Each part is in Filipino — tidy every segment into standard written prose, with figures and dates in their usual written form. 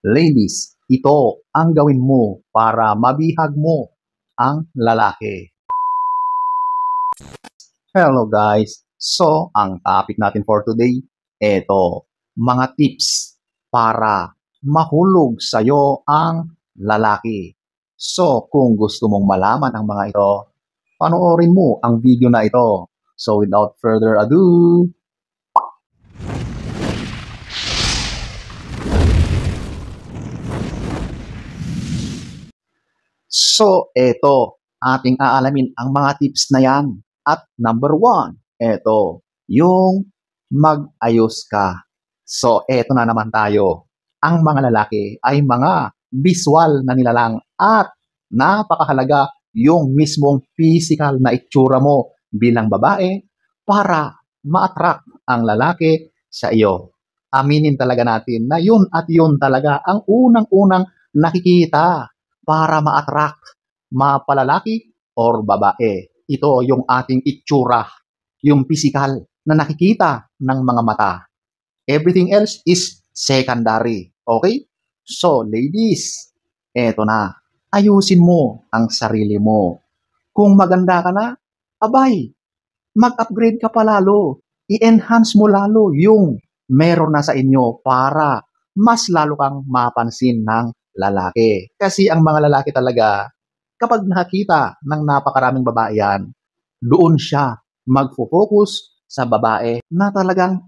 Ladies, ito ang gawin mo para mabihag mo ang lalaki. Hello guys! So, ang topic natin for today, ito, mga tips para mahulog sa'yo ang lalaki. So, kung gusto mong malaman ang mga ito, panoorin mo ang video na ito. So, without further ado, so, eto, ating aalamin ang mga tips na yan. At number 1, eto, yung mag-ayos ka. So, eto na naman tayo. Ang mga lalaki ay mga visual na nilalang at napakahalaga yung mismong physical na itsura mo bilang babae para ma-attract ang lalaki sa iyo. Aminin talaga natin na yun at yun talaga ang unang-unang nakikita para ma-attract mapalalaki or babae. Ito yung ating itsura, yung physical na nakikita ng mga mata. Everything else is secondary. Okay? So, ladies, eto na. Ayusin mo ang sarili mo. Kung maganda ka na, abay, mag-upgrade ka pa lalo. I-enhance mo lalo yung meron na sa inyo para mas lalo kang mapansin ng lalaki. Kasi ang mga lalaki talaga, kapag nakakita ng napakaraming babae yan, doon siya magfo-focus sa babae na talagang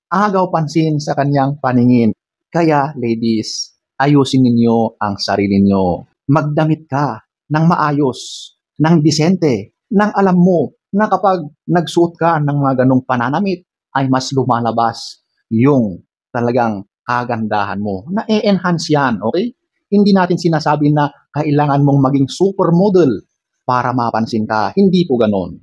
agaw pansin sa kanyang paningin. Kaya ladies, ayusin ninyo ang sarili niyo. Magdamit ka ng maayos, ng disente, ng alam mo na kapag nagsuot ka ng mga ganong pananamit ay mas lumalabas yung talagang kagandahan mo. Na-enhance yan, okay? Hindi natin sinasabi na kailangan mong maging supermodel para mapansin ka. Hindi po ganon.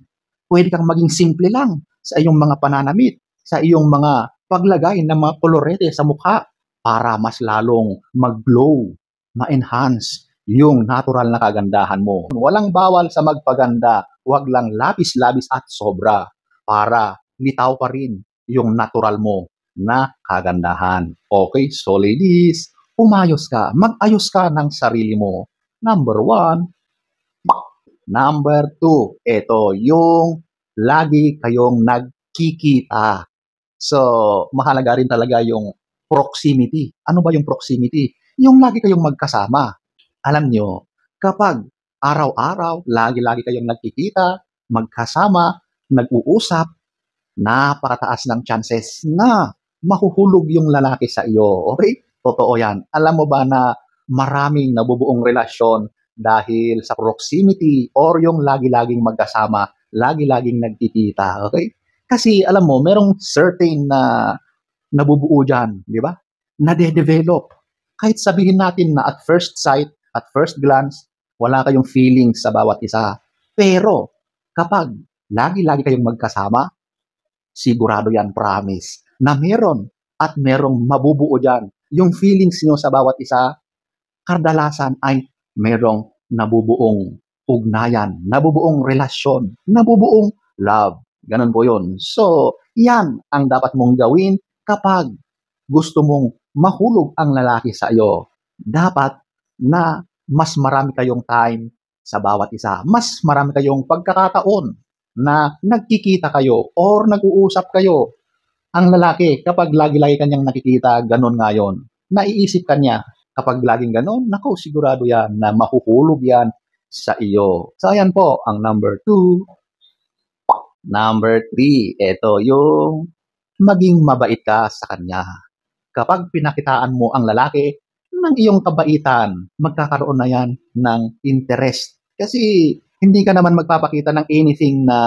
Pwede kang maging simple lang sa iyong mga pananamit, sa iyong mga paglagay ng mga kolorete sa mukha para mas lalong mag-glow, ma-enhance yung natural na kagandahan mo. Walang bawal sa magpaganda, wag lang labis-labis at sobra para litaw pa rin yung natural mo na kagandahan. Okay, so ladies, umayos ka, mag-ayos ka ng sarili mo. Number 1. Number 2, ito yung lagi kayong nagkikita. So, mahalaga rin talaga yung proximity. Ano ba yung proximity? Yung lagi kayong magkasama. Alam nyo, kapag araw-araw, lagi-lagi kayong nagkikita, magkasama, nag-uusap, napakataas ng chances na mahuhulog yung lalaki sa iyo. Okay? Totoo yan. Alam mo ba na maraming nabubuong relasyon dahil sa proximity or yung lagi-laging magkasama, lagi-laging nagkikita. Okay? Kasi alam mo, merong certain na nabubuo dyan, di ba? Nade-develop. Kahit sabihin natin na at first sight, at first glance, wala kayong feelings sa bawat isa. Pero kapag lagi-lagi kayong magkasama, sigurado yan, promise, na meron at merong mabubuo dyan. Yung feelings nyo sa bawat isa, kadalasan ay merong nabubuong ugnayan, nabubuong relasyon, nabubuong love. Ganun po yun. So, yan ang dapat mong gawin kapag gusto mong mahulog ang lalaki sa iyo. Dapat na mas marami kayong time sa bawat isa. Mas marami kayong pagkakataon na nagkikita kayo or nag-uusap kayo. Ang lalaki, kapag lagi-lagi kanyang nakikita, ganun nga yun. Naiisip kanya, kapag laging ganun, naku, sigurado yan na mahuhulog yan sa iyo. So, ayan po, ang number 2. Number 3, ito yung maging mabait ka sa kanya. Kapag pinakitaan mo ang lalaki ng iyong kabaitan, magkakaroon na yan ng interest. Kasi hindi ka naman magpapakita ng anything na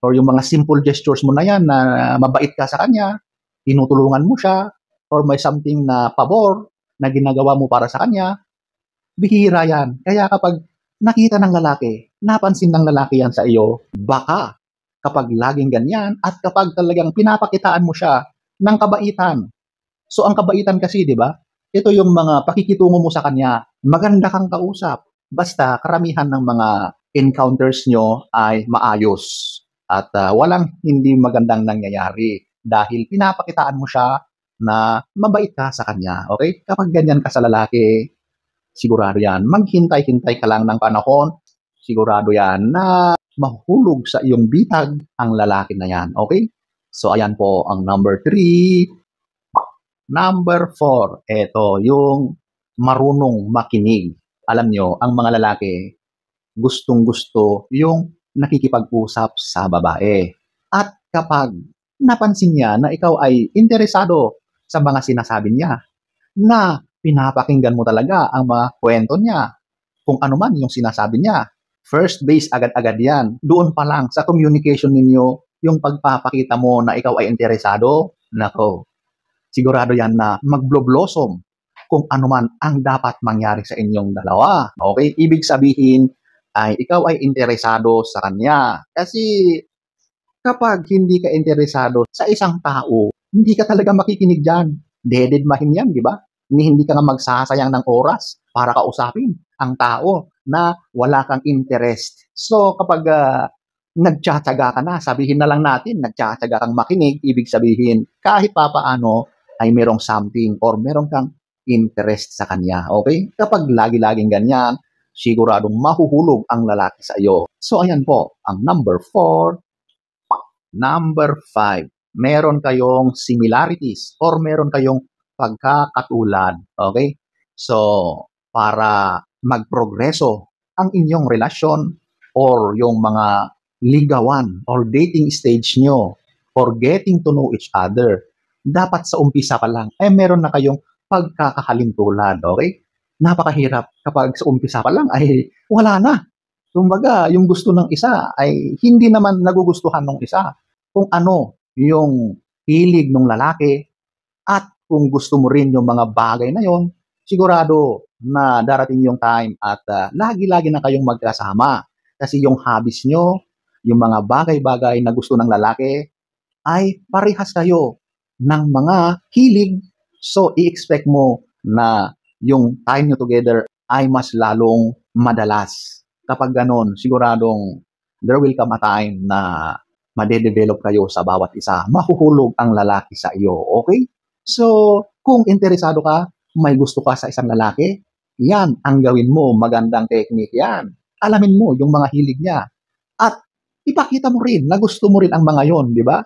or yung mga simple gestures mo na yan na mabait ka sa kanya, tinutulungan mo siya, or may something na pabor na ginagawa mo para sa kanya, bihira yan. Kaya kapag nakita ng lalaki, napansin ng lalaki yan sa iyo, baka kapag laging ganyan at kapag talagang pinapakitaan mo siya ng kabaitan. So ang kabaitan kasi, di ba? Ito yung mga pakikitungo mo sa kanya, maganda kang kausap. Basta karamihan ng mga encounters nyo ay maayos at walang hindi magandang nangyayari dahil pinapakitaan mo siya na mabait ka sa kanya, okay? Kapag ganyan ka sa lalaki, sigurado yan, maghintay-hintay ka lang ng panahon, sigurado yan na mahulog sa iyong bitag ang lalaki na yan, okay? So, ayan po ang number 3. Number 4, eto, yung marunong makinig. Alam nyo, ang mga lalaki, gustong-gusto yung nakikipag-usap sa babae. At kapag napansin niya na ikaw ay interesado sa mga sinasabi niya, na pinapakinggan mo talaga ang mga kwento niya, kung ano man yung sinasabi niya, first base agad-agad yan. Doon pa lang sa communication ninyo, yung pagpapakita mo na ikaw ay interesado, nako, sigurado yan na maglo-blossom kung ano man ang dapat mangyari sa inyong dalawa. Okay? Ibig sabihin ay ikaw ay interesado sa kanya. Kasi kapag hindi ka interesado sa isang tao, hindi ka talaga makikinig dyan. Dededmahin yan, di ba? Hindi ka nga magsasayang ng oras para kausapin ang tao na wala kang interest. So kapag nagtsatsaga ka na, sabihin na lang natin, nagtsatsaga kang makinig, ibig sabihin kahit papaano ay merong something or merong kang interest sa kanya. Okay? Kapag lagi-laging ganyan, siguradong mahuhulog ang lalaki sa iyo. So ayan po, ang number 4. Number 5, meron kayong similarities or meron kayong pagkakatulad. Okay? So, para magprogreso ang inyong relasyon or yung mga ligawan or dating stage nyo or getting to know each other, dapat sa umpisa pa lang, meron na kayong pagkakahalintulad. Okay? Napakahirap kapag sa umpisa pa lang ay wala na. Kumbaga, yung gusto ng isa ay hindi naman nagugustuhan ng isa. Kung ano yung hilig ng lalaki at kung gusto mo rin yung mga bagay na yon, sigurado na darating yung time at lagi-lagi na kayong magkasama. Kasi yung hobbies nyo, yung mga bagay-bagay na gusto ng lalaki, ay parehas kayo ng mga hilig. So, i-expect mo na yung time nyo together ay mas lalong madalas. Kapag ganon, siguradong there will come a time na madedevelop kayo sa bawat isa. Mahuhulog ang lalaki sa iyo. Okay? So, kung interesado ka, may gusto ka sa isang lalaki, yan ang gawin mo. Magandang technique yan. Alamin mo yung mga hilig niya. At ipakita mo rin na gusto mo rin ang mga yon, di ba?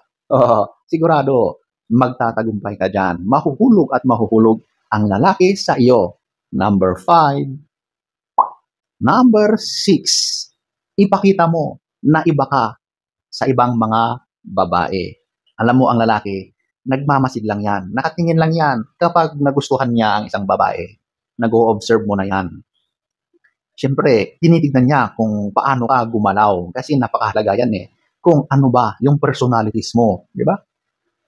Sigurado, magtatagumpay ka dyan. Mahuhulog at mahuhulog ang lalaki sa iyo. Number 5. Number 6. Ipakita mo na iba ka sa ibang mga babae. Alam mo, ang lalaki, nagmamasid lang yan. Nakatingin lang yan kapag nagustuhan niya ang isang babae. Nag-o-observe mo na yan. Siyempre, tinitignan niya kung paano ka gumalaw kasi napakahalaga yan eh. Kung ano ba yung personalities mo, di ba?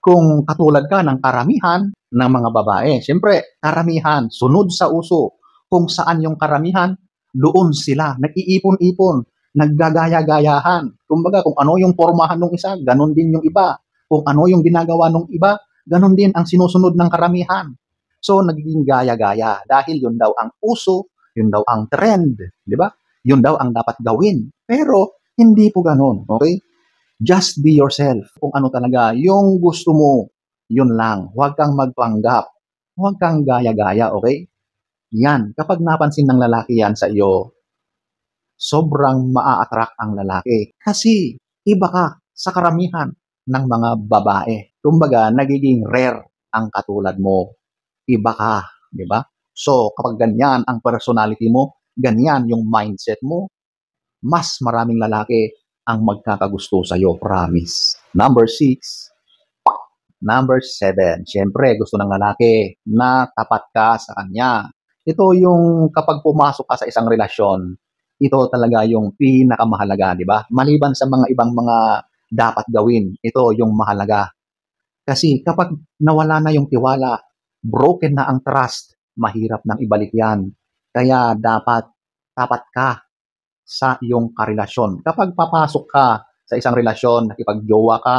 Kung katulad ka ng karamihan ng mga babae, siyempre, karamihan, sunod sa uso. Kung saan yung karamihan, doon sila, nag-iipon-ipon, naggagaya-gayahan. Kumbaga, kung ano yung pormahan ng isa, ganon din yung iba. Kung ano yung ginagawa ng iba, ganon din ang sinusunod ng karamihan. So, nagiging gaya-gaya dahil yun daw ang uso, yun daw ang trend, di ba? Yun daw ang dapat gawin. Pero, hindi po ganon, okay? Just be yourself. Kung ano talaga yung gusto mo, yun lang. Huwag kang magpanggap. Huwag kang gaya-gaya, okay? Yan, kapag napansin ng lalaki yan sa iyo, sobrang maa-attract ang lalaki. Kasi iba ka sa karamihan ng mga babae. Kumbaga, nagiging rare ang katulad mo. Iba ka, di ba? So, kapag ganyan ang personality mo, ganyan yung mindset mo, mas maraming lalaki ang magkakagusto sa'yo, promise. Number 6. Number 7. Siyempre, gusto ng lalaki na tapat ka sa kanya. Ito yung kapag pumasok ka sa isang relasyon, ito talaga yung pinakamahalaga, di ba? Maliban sa mga ibang mga dapat gawin, ito yung mahalaga. Kasi kapag nawala na yung tiwala, broken na ang trust, mahirap nang ibalik yan. Kaya dapat tapat ka sa iyong karelasyon. Kapag papasok ka sa isang relasyon, nakipagjowa ka,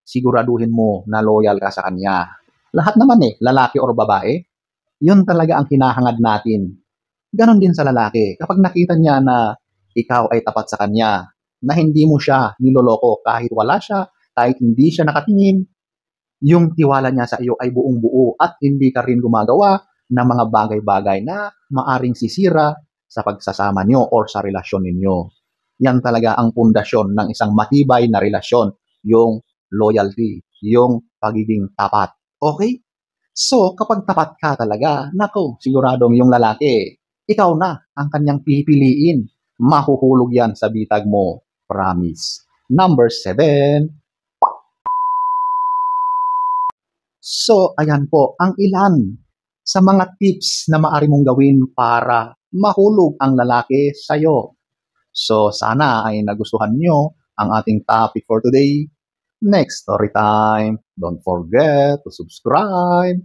siguraduhin mo na loyal ka sa kanya. Lahat naman lalaki or babae, yun talaga ang hinahangad natin. Ganon din sa lalaki. Kapag nakita niya na ikaw ay tapat sa kanya, na hindi mo siya niloloko kahit wala siya, kahit hindi siya nakatingin, yung tiwala niya sa iyo ay buong buo at hindi ka rin gumagawa ng mga bagay-bagay na maaring sisira sa pagsasama nyo or sa relasyon ninyo. Yan talaga ang pundasyon ng isang matibay na relasyon, yung loyalty, yung pagiging tapat. Okay? So, kapag tapat ka talaga, nako, siguradong yung lalaki, ikaw na ang kanyang pipiliin. Mahuhulog yan sa bitag mo. Promise. Number 7. So, ayan po ang ilan sa mga tips na maaari mong gawin para mahulog ang lalaki sa'yo. So, sana ay nagustuhan nyo ang ating topic for today. Next story time. Don't forget to subscribe.